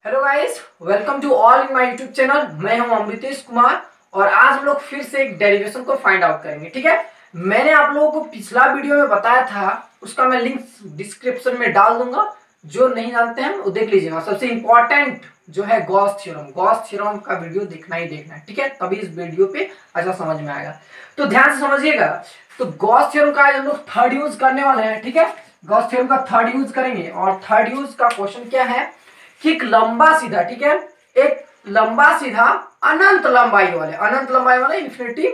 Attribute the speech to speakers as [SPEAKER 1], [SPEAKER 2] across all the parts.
[SPEAKER 1] Hello guys, welcome to all in my YouTube channel. मैं हूं अमृतेश कुमार और आज हम लोग फिर से एक डेरिवेशन को फाइंड आउट करेंगे। ठीक है, मैंने आप लोगों को पिछला वीडियो में बताया था, उसका मैं लिंक डिस्क्रिप्शन में डाल दूंगा। जो नहीं जानते हैं वो देख लीजिएगा। सबसे इंपॉर्टेंट जो है गॉस थ्योरम का वीडियो देखना ही देखना है। ठीक है, तभी इस वीडियो पे अच्छा समझ में आएगा। तो ध्यान से समझिएगा। तो गॉस थ्योरम का हम लोग थर्ड यूज करने वाले हैं। ठीक है, गॉस थ्योरम का थर्ड यूज करेंगे और थर्ड यूज का क्वेश्चन क्या है कि एक लंबा सीधा, ठीक है, एक लंबा सीधा अनंत लंबाई वाले इन्फिनिटी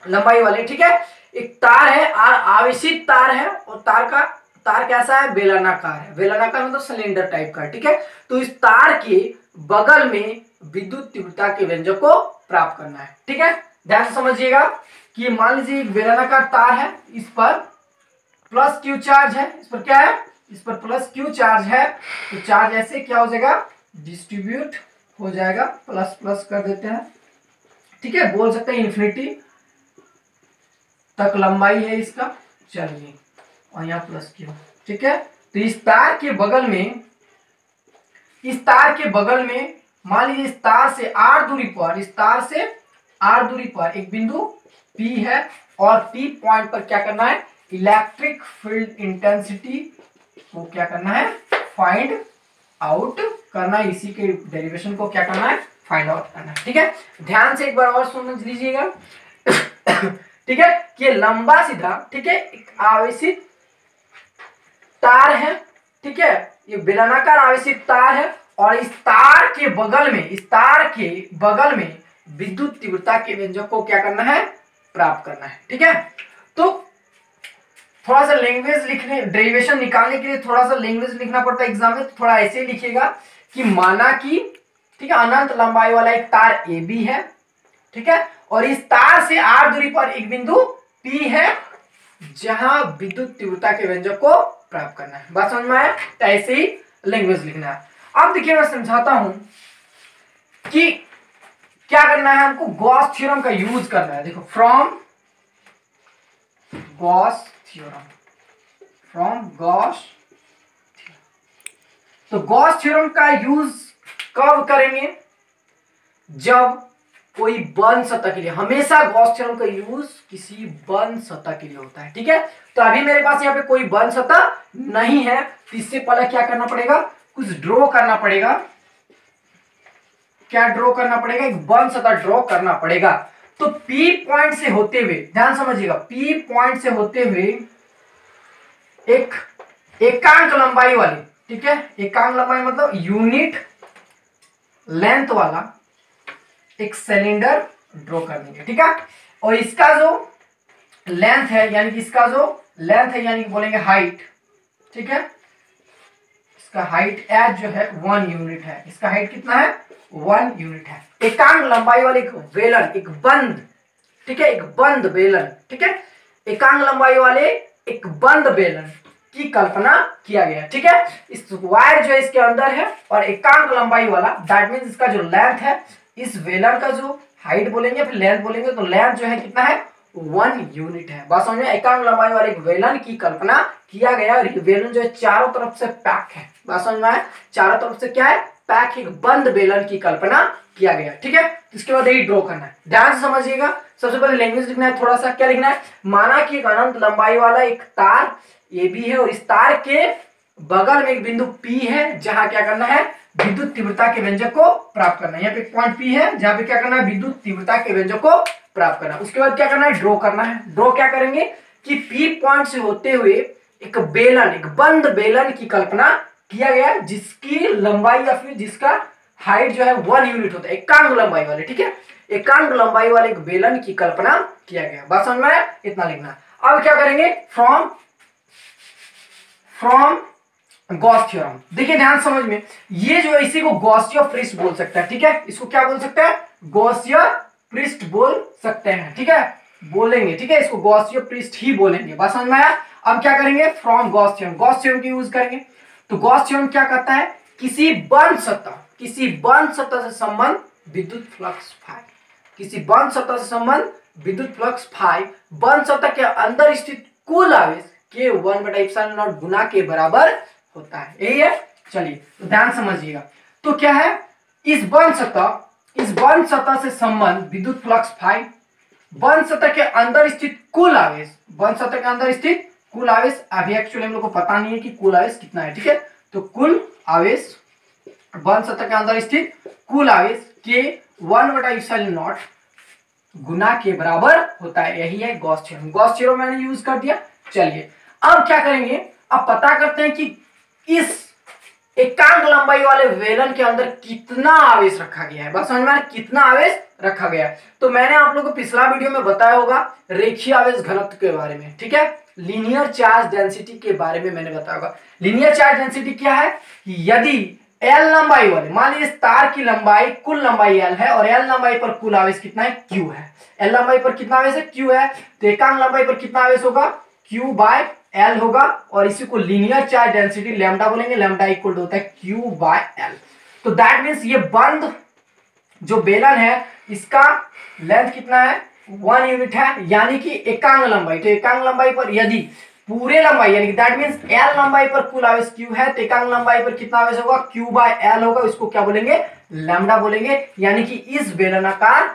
[SPEAKER 1] लंबाई वाले, ठीक है, एक तार है, आवेशित तार है और तार कैसा है, बेलनाकार है। बेलनाकार मतलब सिलेंडर टाइप का। ठीक है, तो इस तार के बगल में विद्युत तीव्रता के व्यंजक को प्राप्त करना है। ठीक है, ध्यान से समझिएगा कि मान लीजिए एक बेलनाकार तार है, इस पर प्लस क्यू चार्ज है, इस पर क्या है, इस पर प्लस क्यू चार्ज है। तो चार्ज ऐसे क्या हो जाएगा, डिस्ट्रीब्यूट हो जाएगा। प्लस प्लस कर देते हैं। ठीक है, बोल सकते हैं इन्फिनिटी तक लंबाई है इसका। चलिए, और यहाँ प्लस क्यू। ठीक है, तो इस तार के बगल में, मान लीजिए इस तार से आर दूरी पर, एक बिंदु P है और P पॉइंट पर क्या करना है, इलेक्ट्रिक फील्ड इंटेंसिटी को क्या करना है, फाइंड आउट करना है। इसी के डेरिवेशन को क्या करना है, फाइंड आउट करना है। ठीक है, ध्यान से एक बार और समझ लीजिएगा। ठीक है, कि लंबा सीधा, ठीक है, एक आवेशित तार है। ठीक है, ये बेलनाकार आवेशित तार है और इस तार के बगल में विद्युत तीव्रता के व्यंजक को क्या करना है, प्राप्त करना है। ठीक है, तो थोड़ा सा लैंग्वेज लिखने, डेरिवेशन निकालने के लिए थोड़ा सा लैंग्वेज लिखना पड़ता है एग्जाम में। तो थोड़ा ऐसे ही लिखिएगा कि माना कि, ठीक है, अनंत लंबाई वाला एक तार AB है। ठीक है, और इस तार से r दूरी पर एक बिंदु P है जहां विद्युत तीव्रता के व्यंजक को प्राप्त करना है। बात समझ में आया? तो ऐसे ही लैंग्वेज लिखना है। अब देखिए, मैं समझाता हूं कि क्या करना है हमको। गॉस थ्योरम का यूज करना है। देखो, फ्रॉम गॉस तो गॉस थ्योरम का यूज कब करेंगे, जब कोई बंद सतह के लिए। हमेशा गॉस थ्योरम का यूज किसी बंद सतह के लिए होता है। ठीक है, तो अभी मेरे पास यहाँ पे कोई बंद सतह नहीं है, तो इससे पहले क्या करना पड़ेगा, कुछ ड्रॉ करना पड़ेगा। क्या ड्रॉ करना पड़ेगा, एक बंद सतह ड्रॉ करना पड़ेगा। तो P पॉइंट से होते हुए, ध्यान समझिएगा, P पॉइंट से होते हुए एक एकांक लंबाई वाली, ठीक है, एकांक लंबाई मतलब यूनिट लेंथ वाला एक सिलेंडर ड्रॉ कर देंगे। ठीक है, और इसका जो लेंथ है, यानी कि बोलेंगे हाइट। ठीक है, इसका हाइट एच जो है 1 यूनिट है। इसका हाइट कितना है, 1 यूनिट है। एकांक लंबाई वाले एक बेलन, एक बंद, ठीक है, एक बंद बेलन, ठीक है, एकांक लंबाई वाले एक बंद बेलन की कल्पना किया गया। ठीक है, इस वायर जो है इसके अंदर है और एकांक लंबाई वाला, दैट मींस इसका जो लेंथ है, इस बेलन का जो हाइट बोलेंगे फिर लेंथ बोलेंगे, तो लेंथ जो है कितना है, 1 यूनिट है। बात समझ में? एकांक लंबाई वाले एक बेलन की कल्पना किया गया और ये बेलन जो है चारों तरफ से पैक है। बात समझ में आया? चारों तरफ से क्या है, पैक, एक बंद बेलन की कल्पना किया गया। ठीक है, इसके बाद यही ड्रॉ करना है। ध्यान से समझिएगा। सबसे पहले लैंग्वेज लिखना है। थोड़ा सा क्या लिखना है, माना कि एक अनंत लंबाई वाला एक तार AB है और इस तार के बगल में एक बिंदु P है जहां क्या करना है, विद्युत तीव्रता के व्यंजक को प्राप्त करना है। यहाँ पे एक पॉइंट P है जहां पे क्या करना है, विद्युत तीव्रता के व्यंजक को प्राप्त करना है। उसके बाद क्या करना है, ड्रॉ करना है। ड्रॉ क्या करेंगे कि P पॉइंट से होते हुए एक बेलन, एक बंद बेलन की कल्पना किया गया जिसकी लंबाई या फिर जिसका हाइट जो है 1 यूनिट होता है, एकांक लंबाई वाले। ठीक है, एकांक लंबाई वाले एक बेलन की कल्पना किया गया। बात समझ में आया? इतना लिखना। अब क्या करेंगे, फ्रॉम गॉस थ्योरम। देखिए ध्यान समझ में, ये जो है इसी को गॉसियन पृष्ठ बोल सकता है। ठीक है, इसको क्या बोल सकते हैं, गॉसियन पृष्ठ बोल सकते हैं। ठीक है, बोलेंगे, ठीक है, इसको गॉसियन पृष्ठ ही बोलेंगे। बात समझ में आया? अब क्या करेंगे, फ्रॉम गॉस थ्योरम की यूज करेंगे। तो गॉस थ्योरम क्या कहता है, किसी बंद सतह से संबंध विद्युत फ्लक्स फाई, किसी बंद सतह से संबंध विद्युत फ्लक्स फाई बंद सतह के अंदर स्थित कुल आवेश के 1/ε0 गुना के बराबर होता है। यही है। चलिए, तो ध्यान समझिएगा। तो क्या है, इस बंद सतह से संबंध विद्युत फ्लक्स फाई, बंद सतह के अंदर स्थित कुल आवेश, बंद सतह के अंदर स्थित कुल आवेश, अभी एक्चुअली हम लोग को पता नहीं है कि कुल आवेश कितना है, ठीक है, तो कुल आवेश बंद सतह के अंदर स्थित कुल आवेश के 1/ε0 गुना के बराबर होता है। यही है गॉस थ्योरम। गॉस थ्योरम मैंने यूज कर दिया। चलिए अब क्या करेंगे, अब पता करते हैं कि इस एकांक लंबाई वाले वेलन के अंदर कितना आवेश रखा गया है। बस समझ में, कितना आवेश रखा गया है। तो मैंने आप लोगों को पिछला वीडियो में बताया होगा रेखीय आवेश घनत्व के बारे में, ठीक है, लीनियर चार्ज डेंसिटी के बारे में मैंने बताया होगा। लीनियर चार्ज डेंसिटी क्या है कि यदि एल लंबाई वाले, मान लीजिए तार की लंबाई, कुल लंबाई एल है और एल लंबाई पर कुल आवेश कितना है, क्यू है। एल लंबाई पर कितना आवेश है, क्यू है, तो एकांक लंबाई पर कितना आवेश होगा, क्यू बाय एल होगा, और इसी को लीनियर चार्ज डेंसिटी लैम्डा बोलेंगे। लैम्डा इक्वल होता है क्यू बाय एल। तो दैट मीन्स ये बंद जो बेलन है इसका लेंथ कितना है, 1 यूनिट है, यानी कि एकांक लंबाई। तो एकांक लंबाई पर यदि पूरे लंबाई यानी कि दैट मीन्स एल लंबाई पर कुल आवेश क्यू है, तो एकांक लंबाई पर कितना आवेश होगा, क्यू बाय एल होगा। इसको क्या बोलेंगे, लैम्डा बोलेंगे। यानी कि इस बेलनाकार,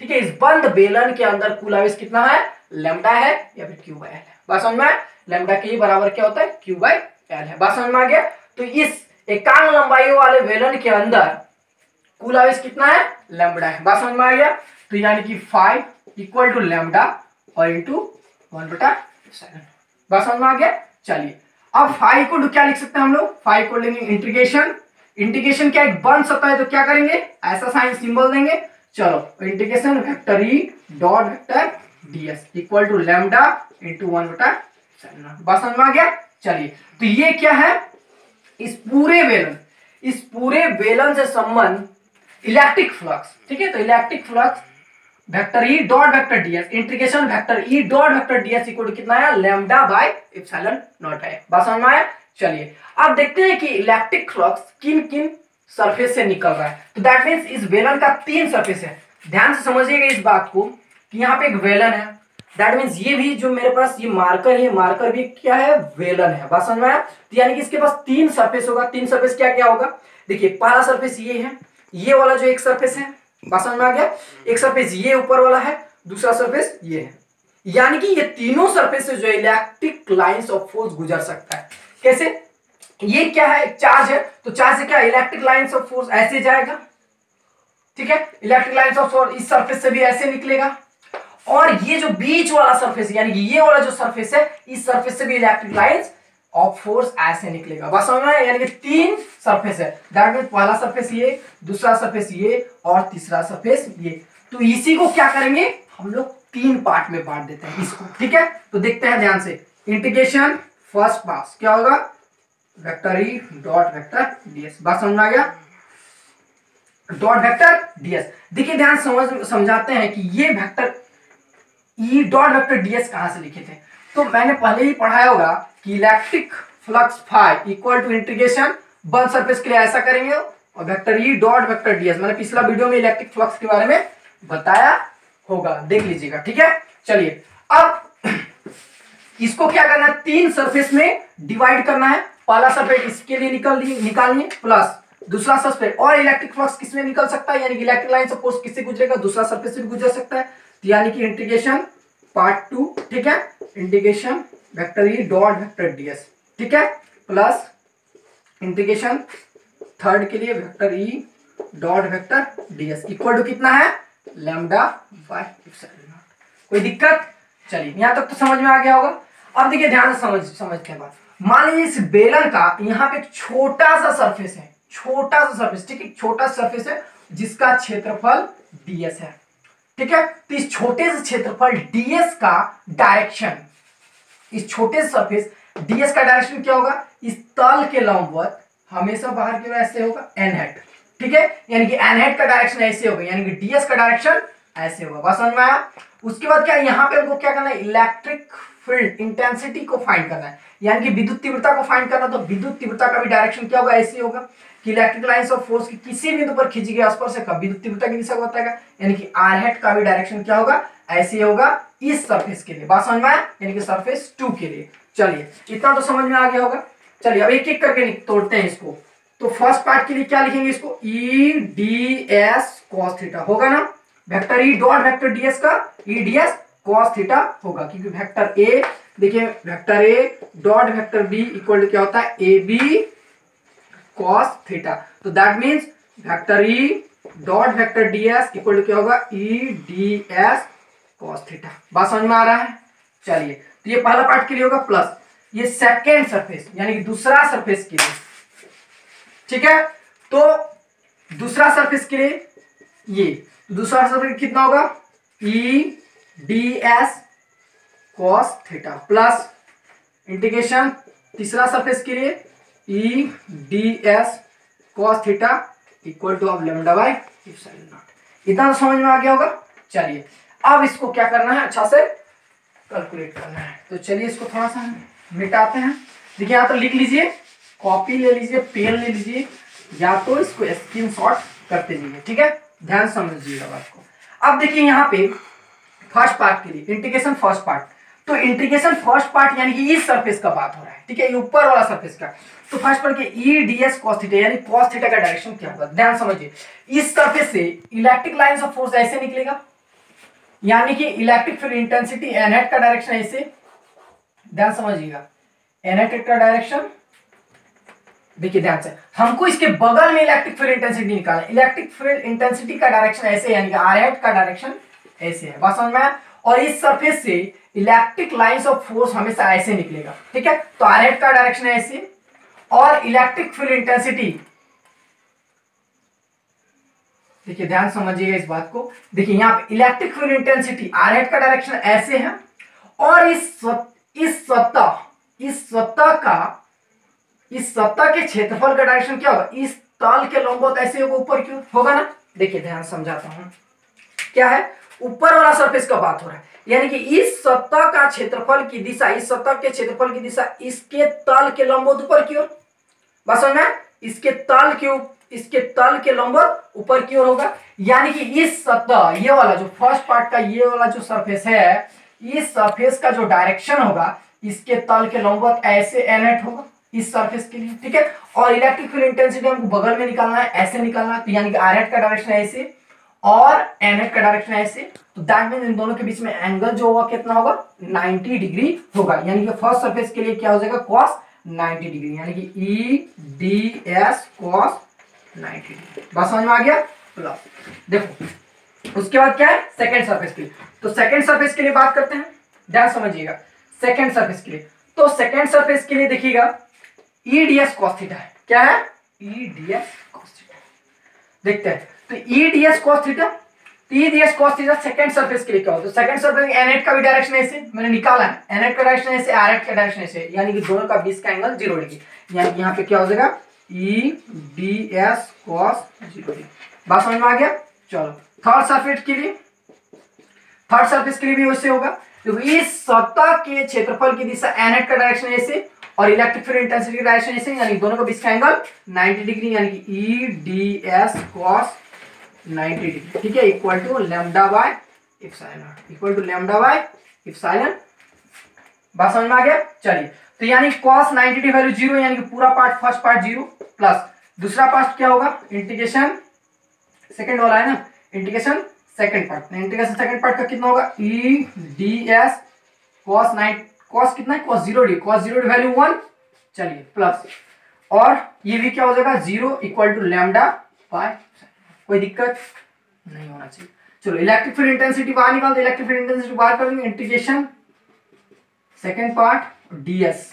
[SPEAKER 1] ठीक है, इस बंद बेलन के अंदर कुल आवेश कितना है, लैम्डा है या फिर क्यू बाय एल है। बात समझ में, लैम्डा के ही बराबर क्या होता है, क्यू बाय एल है। बात समझ में आ गया। तो इस एकांक लंबाई वाले बेलन के अंदर कुल आवेश कितना है, लैम्डा है। बात समझ में आ गया। तो यानी कि 5 इक्वल टू लैम्डा और इंटू 1/7। बात समझ में आ गया। चलिए अब 5 इक्वल टू क्या लिख सकते हैं हम लोग, 5 इक्वल लेंगे इंटीग्रेशन, इंटीग्रेशन क्या एक बन सकता है, तो क्या करेंगे, ऐसा साइन सिंबल देंगे। चलो integration vector E dot vector ds equal to lambda into 1/7। बात समझ में आ गया। चलिए तो ये क्या है, इस पूरे बेलन से संबंध इलेक्ट्रिक फ्लक्स, ठीक है, तो electric flux vector E dot vector ds, integration vector E dot vector ds equal to कितना है, लैम्डा बाय एप्सिलॉन नॉट है। बात समझ में आया। चलिए अब देखते हैं कि इलेक्ट्रिक फ्लक्स किन किन सरफेस से निकल रहा है। तो दैट मींस इस वेलन का 3 सरफेस है। ध्यान से समझिएगा इस बात को कि यहाँ पे एक वेलन है, दैट मींस ये भी जो मेरे पास ये मार्कर है, मार्कर भी क्या है, वेलन है। बात समझ में आया। तो यानी कि इसके पास 3 सरफेस होगा। 3 सरफेस क्या क्या होगा, देखिए पहला सरफेस ये है, ये वाला जो एक सरफेस है, बात समझ में आ गया। एक सरफेस ये ऊपर वाला है, दूसरा सरफेस ये है, यानी कि ये तीनों सरफेस से जो इलेक्ट्रिक लाइंस ऑफ फोर्स गुजर सकता है। कैसे, ये क्या है, चार्ज है, तो चार्ज से क्या इलेक्ट्रिक लाइंस ऑफ फोर्स ऐसे जाएगा, ठीक है, इलेक्ट्रिक लाइंस ऑफ फोर्स इस सरफेस से भी ऐसे निकलेगा, और ये जो बीच वाला सरफेस यानी कि ये वाला जो सरफेस है, इस सरफेस से भी इलेक्ट्रिक लाइंस ऑफ फोर्स ऐसे निकलेगा। बस समझ में आया। यानी कि 3 सरफेस है, दैट मींस पहला सरफेस ये, दूसरा सरफेस ये और तीसरा सरफेस ये। तो इसी को क्या करेंगे हम लोग, 3 पार्ट में बांट देते हैं इसको, ठीक है। तो देखते हैं ध्यान से, इंटीग्रेशन फर्स्ट पास क्या होगा, vector E dot vector ds। बात समझ में आ गया, डॉट वेक्टर ds। देखिए ध्यान समझाते हैं कि ये vector E dot vector ds कहां से लिखे थे। तो मैंने पहले ही पढ़ाया होगा कि electric flux phi equal to integration बंद सरफेस के लिए ऐसा करेंगे और vector E dot vector ds, मैंने पिछला वीडियो में इलेक्ट्रिक फ्लक्स के बारे में बताया होगा, देख लीजिएगा, ठीक है। चलिए अब इसको क्या करना है, 3 सरफेस में डिवाइड करना है। पहला सरफेस इसके लिए निकालिए प्लस दूसरा सरफेस, और इलेक्ट्रिक फ्लक्स किसमें निकल सकता है, यानी कि इलेक्ट्रिक लाइन ऑफ फोर्स किससे गुजरेगा, दूसरा सरफेस से भी गुजर सकता है। तो यानी कि इंटीग्रेशन पार्ट 2, ठीक है, integration vector E dot vector ds, ठीक है, प्लस इंटीग्रेशन थर्ड के लिए vector E dot vector ds equal to कितना है, लैम्डा बाय एप्सिलॉन नॉट। कोई दिक्कत, चलिए यहां तक तो समझ में आ गया होगा। अब देखिए ध्यान से समझते हैं बात। मान लीजिए इस बेलन का यहाँ पे एक छोटा सा सरफेस है, छोटा सा सरफेस, ठीक है, छोटा सरफेस है जिसका क्षेत्रफल ds है, ठीक है। तो इस छोटे से क्षेत्रफल ds का डायरेक्शन, इस छोटे से सरफेस ds का डायरेक्शन क्या होगा, इस तल के लंबवत हमेशा बाहर की ओर ऐसे होगा n हैट, ठीक है, यानी कि n हैट का डायरेक्शन ऐसे होगा, यानी कि ds का डायरेक्शन ऐसे होगा। बस समझ में आया। उसके बाद क्या, यहाँ पे हमको क्या करना है, इलेक्ट्रिक फील्ड इंटेंसिटी को फाइंड करना है, यानी कि विद्युत तीव्रता को फाइंड करना। तो विद्युत तीव्रता का भी डायरेक्शन क्या होगा, ऐसे होगा कि इलेक्ट्रिक लाइंस ऑफ फोर्स की किसी बिंदु पर खींची गई स्पर्शक का विद्युत तीव्रता की दिशा को बताएगा, यानी कि r हैट का भी डायरेक्शन क्या होगा, ऐसे होगा इस सरफेस के लिए। बात समझ में आया, यानी कि सरफेस 2 के लिए। चलिए इतना तो समझ में आ गया होगा। चलिए अब एक एक करके तोड़ते हैं इसको। तो फर्स्ट पार्ट के लिए क्या लिखेंगे इसको, E D S cos theta होगा ना, vector E dot vector DS का E D S cos theta होगा, क्योंकि वेक्टर ए, देखिए vector A dot vector B equal to क्या होता है, ए बी कॉस थीटा। तो that means vector E dot vector DS equal to क्या होगा, E D S cos theta. बात समझ में आ रहा है। चलिए, तो ये पहला पार्ट के लिए होगा, प्लस ये सेकेंड सरफेस यानी कि दूसरा सरफेस के लिए, ठीक है। तो दूसरा सरफेस के लिए ये दूसरा सरफेस कितना होगा, E D S cos theta plus integration तीसरा सरफेस के लिए ई D S cos theta equal two of lambda by epsilon not. इतना तो समझ में आ गया होगा। चलिए, अब इसको क्या करना है, अच्छा से कैलकुलेट करना है। तो चलिए इसको थोड़ा सा मिटाते हैं। देखिए यहाँ तो लिख लीजिए, कॉपी ले लीजिए, पेन ले लीजिए, या तो इसको स्क्रीनशॉट करते जाइए, ठीक है। ध्यान समझिएगा बात को। अब देखिए यहाँ पे फर्स्ट पार्ट के लिए इंटीग्रेशन फर्स्ट पार्ट, तो इंटीग्रेशन फर्स्ट पार्ट यानी कि इस सरफेस का बात हो रहा है, ठीक है, ये ऊपर वाला सरफेस का। तो फर्स्ट पार्ट के ई डी एस कॉस थीटा यानी कॉस थीटा का डायरेक्शन क्या होगा, ध्यान समझिए। इस सरफेस से इलेक्ट्रिक लाइंस ऑफ फोर्स ऐसे निकलेगा, यानी कि electric field intensity N head का डायरेक्शन ऐसे, ध्यान समझिएगा, एन हेड का डायरेक्शन। देखिए ध्यान से, हमको इसके बगल में इलेक्ट्रिक फील्ड इंटेंसिटी निकालना है। इलेक्ट्रिक फील्ड इंटेंसिटी का डायरेक्शन ऐसे यानी कि आर हेड का डायरेक्शन ऐसे है, बात समझ में आया। और इस सरफेस से इलेक्ट्रिक लाइंस ऑफ फोर्स हमेशा ऐसे निकलेगा, ठीक है। तो आर हेड का डायरेक्शन ऐसे, और इलेक्ट्रिक फील्ड इंटेंसिटी, देखिए ध्यान समझिएगा इस बात को। देखिए यहाँ पे electric field intensity R head का डायरेक्शन ऐसे है, और इस सतह के क्षेत्रफल का डायरेक्शन क्या होगा, इस तल के लंबवत ऐसे होगा, ऊपर की ओर होगा ना। देखिए ध्यान समझाता हूं, क्या है, ऊपर वाला सरफेस का बात हो रहा है, यानी कि इस सतह का क्षेत्रफल की दिशा, इस सतह के क्षेत्रफल की दिशा इसके तल के लंबवत ऊपर की ओर, बस समझ में, इसके तल के लंबवत ऊपर की ओर होगा। यानी कि इस सतह, ये वाला जो फर्स्ट पार्ट का ये वाला जो सरफेस है, इस सरफेस का जो डायरेक्शन होगा इसके तल के लंबवत ऐसे एन हेड होगा इस सरफेस के लिए, ठीक है। और इलेक्ट्रिक फील्ड इंटेंसिटी हमको बगल में निकालना है, ऐसे निकालना है, तो यानी कि आर हेड का डायरेक्शन ऐसे और एन हेड का डायरेक्शन ऐसे। तो दैट मींस इन दोनों के बीच में एंगल जो होगा कितना होगा, 90 डिग्री होगा। यानी कि फर्स्ट सरफेस के लिए क्या हो जाएगा, cos 90 डिग्री, यानी कि E D S cos 90 degree. बात समझ में आ गया। प्लस देखो उसके बाद क्या है, सेकंड सरफेस के लिए। तो सेकंड सरफेस के लिए बात करते हैं, ध्यान समझिएगा। सेकंड सरफेस के लिए, तो सेकंड सरफेस के लिए देखिएगा ई डी एस कॉस थीटा है, क्या है, ई डी एस कॉस थीटा। देखते हैं, तो ई डी एस कॉस थीटा, ई D S cos theta second surface के लिए क्या होता है, सेकंड सरफेस एन हेड का भी डायरेक्शन ऐसे मैंने निकाला है, एन हेड का डायरेक्शन ऐसे, आर हेड का डायरेक्शन ऐसे, यानी कि दोनों का बीच का एंगल 0 डिग्री, यानी कि यहाँ पे क्या हो जाएगा, ई डी एस कॉस 0 डिग्री। बात समझ में आ गया। चलो थर्ड सरफेस के लिए, थर्ड सरफेस के लिए भी वैसे होगा। तो इस सतह के क्षेत्रफल की दिशा एन हेड का डायरेक्शन ऐसे और इलेक्ट्रिक फील्ड इंटेंसिटी का डायरेक्शन ऐसे, यानी दोनों के बीच का एंगल 90 डिग्री, यानी कि E D S cos 90 degree, ठीक है, equal to lambda by epsilon naught, equal to lambda by epsilon. बात समझ में आ गया। चलिए, तो यानी cos 90 डिग्री वैल्यू 0, यानी कि पूरा पार्ट फर्स्ट पार्ट 0, प्लस दूसरा पार्ट क्या होगा, इंटीग्रेशन सेकंड वाला है ना, integration second part, integration second part का कितना होगा, E D S cos 9, cos कितना है, cos 0 degree, cos 0 degree value 1। चलिए प्लस, और ये भी क्या हो जाएगा 0 इक्वल टू लैम्डा बाय, कोई दिक्कत नहीं होना चाहिए। चलो इलेक्ट्रिक फील्ड इंटेंसिटी बाहर निकाल दो, इलेक्ट्रिक फील्ड इंटेंसिटी बाहर कर देंगे, integration second part DS,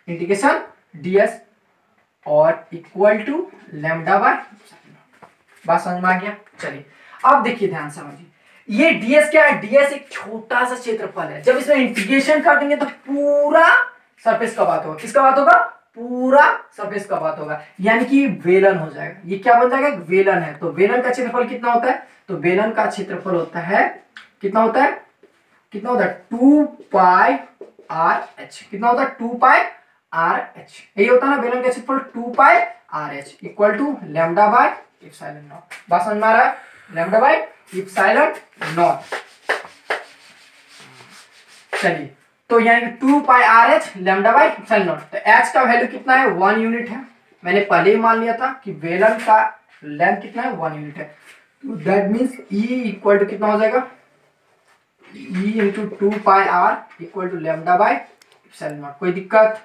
[SPEAKER 1] integration DS और इक्वल टू लैम्डा बाय, बात समझ में आ गया। चलिए अब देखिए ध्यान समझिए, ये डीएस क्या है, डीएस एक छोटा सा क्षेत्रफल है, जब इसमें इंटीग्रेशन कर देंगे तो पूरा सरफेस का बात होगा, किसका बात होगा, पूरा सरफेस का बात होगा, यानी कि वेलन हो जाएगा। ये क्या बन जाएगा, वेलन है। तो वेलन का क्षेत्रफल कितना होता है, तो वेलन का क्षेत्रफल होता है, कितना होता है, कितना होता है, 2 पाई आर एच, कितना होता है, 2 पाई आर एच, यही होता है ना वेलन का क्षेत्रफल, 2 pi R H equal to lambda by epsilon naught. बात समझ में आ रहा है, लैम्डा बाय एप्सिलॉन नॉट। चलिए, तो यानी कि 2 pi R H lambda by epsilon naught. तो एच का वैल्यू कितना है, 1 यूनिट है, मैंने पहले ही मान लिया था कि बेलन का लेंथ कितना है, 1 यूनिट है। तो that means E equal to कितना हो जाएगा, E into 2πr equal to lambda by epsilon naught. कोई दिक्कत,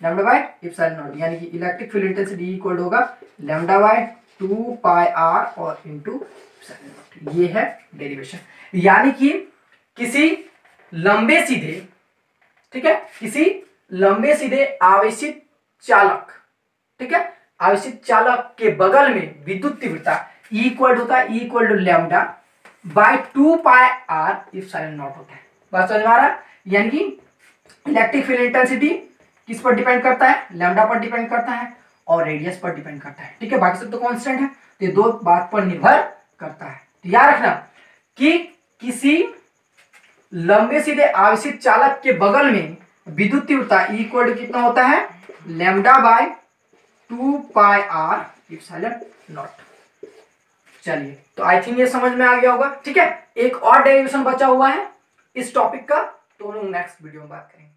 [SPEAKER 1] लैम्डा बाय एप्सिलॉन नॉट, यानी कि इलेक्ट्रिक फील्ड इंटेंसिटी इक्वल होगा लैम्डा बाय 2πr और इंटू एप्सिलॉन नॉट। ये है डेरिवेशन। यानी कि किसी लंबे सीधे, ठीक है, किसी लंबे सीधे आवेशित चालक, ठीक है, आवेशित चालक के बगल में विद्युत तीव्रता इक्वल होता है, equal to lambda by 2πr epsilon naught होता है। बात समझ में आ रहा है? यानी कि इलेक्ट्रिक फील्ड इंटेंसिटी किस पर डिपेंड करता है, लैम्डा पर डिपेंड करता है और रेडियस पर डिपेंड करता है, ठीक है, बाकी सब तो कांस्टेंट है। तो ये दो बात पर निर्भर करता है। तो याद रखना कि किसी लंबे सीधे आवेशित चालक के बगल में विद्युत तीव्रता इक्वल कितना होता है, lambda by 2πr epsilon not. चलिए, तो आई थिंक ये समझ में आ गया होगा, ठीक है। एक और डेरिवेशन बचा हुआ है इस टॉपिक का, तो हम लोग नेक्स्ट वीडियो में बात करेंगे।